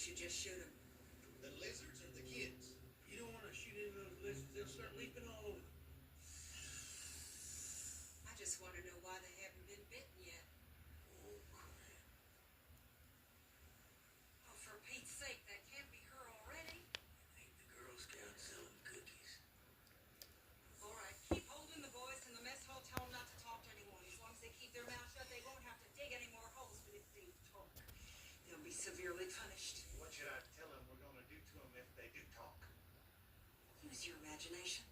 should just shoot him. The lizards or the kids? You don't want to shoot any of those lizards. They'll start leaping all over. I just want to know why they haven't been bitten yet. Oh, crap. Oh, for Pete's sake, that can't be her already. Ain't the Girl Scout selling cookies? All right, keep holding the boys in the mess hall. Tell them not to talk to anyone. As long as they keep their mouths shut, they won't have to dig any more holes for this thing to talk. They'll be severely punished. What should I tell them we're going to do to them if they do talk? Use your imagination.